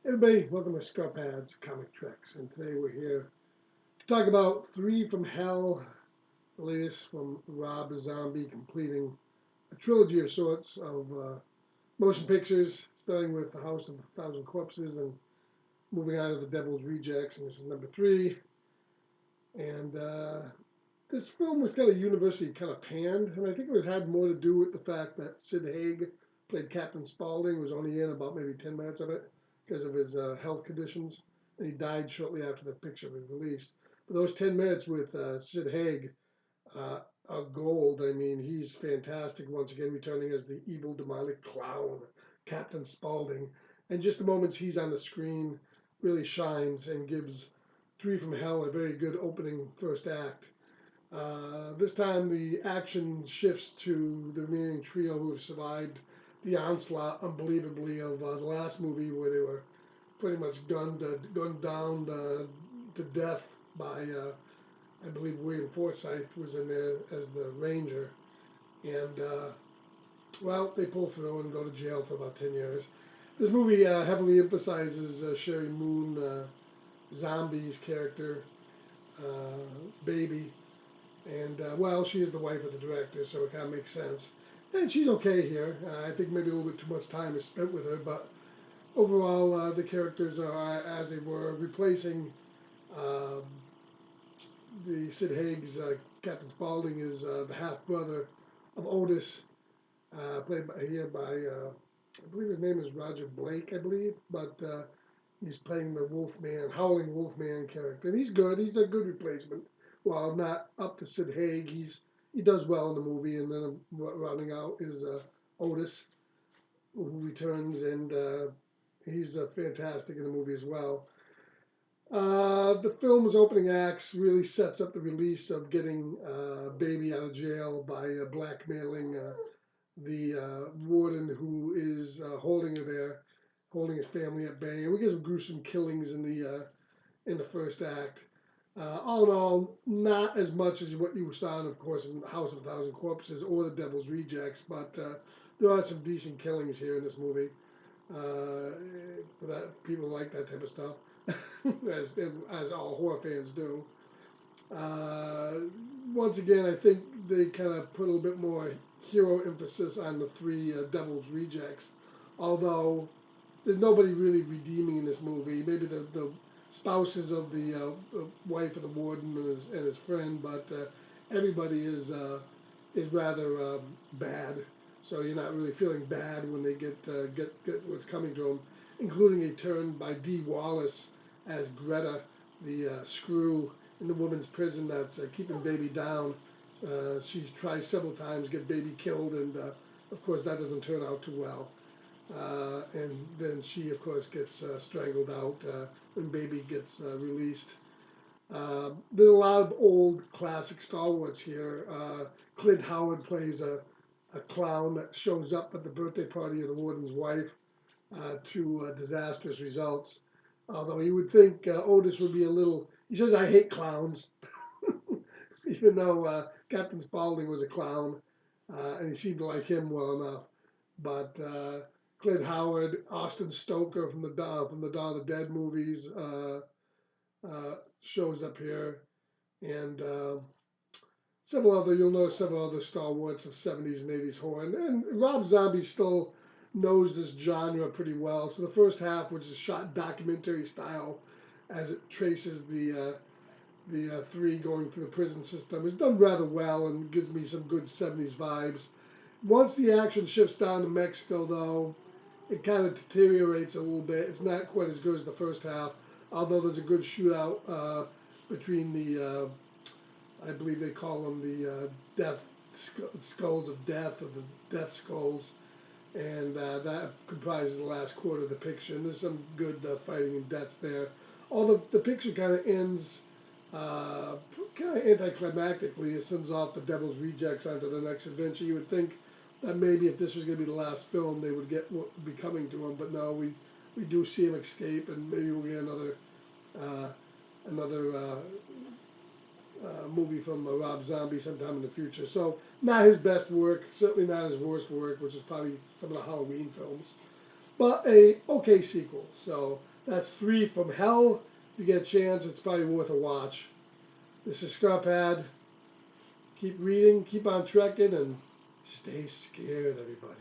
Hey everybody, welcome to Scarpad's Comic Treks, and today we're here to talk about Three from Hell, the latest from Rob Zombie, completing a trilogy of sorts of motion pictures, starting with The House of a Thousand Corpses and moving on to The Devil's Rejects, and this is number three. And this film was kind of universally kind of panned, and I think it had more to do with the fact that Sid Haig played Captain Spaulding, was only in about maybe 10 minutes of it because of his health conditions, and he died shortly after the picture was released. But those 10 minutes with Sid Haig uh, are gold. I mean, he's fantastic once again, returning as the evil demonic clown, Captain Spaulding. And just the moments he's on the screen really shines and gives Three from Hell a very good opening first act. This time the action shifts to the remaining trio who have survived the onslaught, unbelievably, of the last movie where they were pretty much gunned down to death by, I believe William Forsythe was in there as the ranger. And, well, they pull through and go to jail for about 10 years. This movie heavily emphasizes Sherry Moon Zombie's character, Baby, and well, she is the wife of the director, so it kind of makes sense. And she's okay here. I think maybe a little bit too much time is spent with her, but overall, the characters are as they were, replacing um, the Sid Haig's Captain Spaulding is the half brother of Otis, played by I believe his name is Roger Blake, I believe, but he's playing the Wolfman, Howling Wolfman character, and he's good. He's a good replacement. While not up to Sid Haig, he does well in the movie. And then rounding out is Otis, who returns, and he's fantastic in the movie as well. The film's opening acts really sets up the release of getting Baby out of jail by blackmailing the warden who is holding her there, holding his family at bay. And we get some gruesome killings in the first act. All in all, not as much as what you saw, of course, in House of a Thousand Corpses or The Devil's Rejects, but there are some decent killings here in this movie. For that, people like that type of stuff, as all horror fans do. Uh, Once again, I think they kind of put a little bit more hero emphasis on the three Devil's Rejects, although there's nobody really redeeming in this movie. Maybe the spouses of the wife of the warden and his friend, but everybody is rather bad. So you're not really feeling bad when they get what's coming to them, including a turn by Dee Wallace as Greta, the screw in the woman's prison that's keeping Baby down. She tries several times to get Baby killed, and of course that doesn't turn out too well. And then she, of course, gets strangled out when Baby gets released. There's a lot of old classic Star Wars here. Clint Howard plays a clown that shows up at the birthday party of the warden's wife to disastrous results. Although you would think Otis would be a little, he says, I hate clowns, even though Captain Spaulding was a clown, and he seemed to like him well enough. But Clint Howard, Austin Stoker from the Dawn of the Dead movies shows up here, and you'll notice several other stalwarts of 70s and 80s horror. And Rob Zombie still knows this genre pretty well. So the first half, which is shot documentary style, as it traces the three going through the prison system, is done rather well and gives me some good 70s vibes. Once the action shifts down to Mexico, though, it kind of deteriorates a little bit. It's not quite as good as the first half, although there's a good shootout between I believe they call them the death skulls of death, or the death skulls, and that comprises the last quarter of the picture. And there's some good fighting and deaths there. Although the picture kind of ends uh, kind of anticlimactically. It sends off the Devil's Rejects onto the next adventure. You would think that maybe if this was going to be the last film, they would get what would be coming to him. But no, we do see him escape, and maybe we'll get uh, another movie from Rob Zombie sometime in the future. So not his best work, certainly not his worst work, which is probably some of the Halloween films, but a okay sequel. So That's 3 from Hell. If you get a chance, it's probably worth a watch. This is Scarpad. Keep reading, keep on trekking, and stay scared, everybody.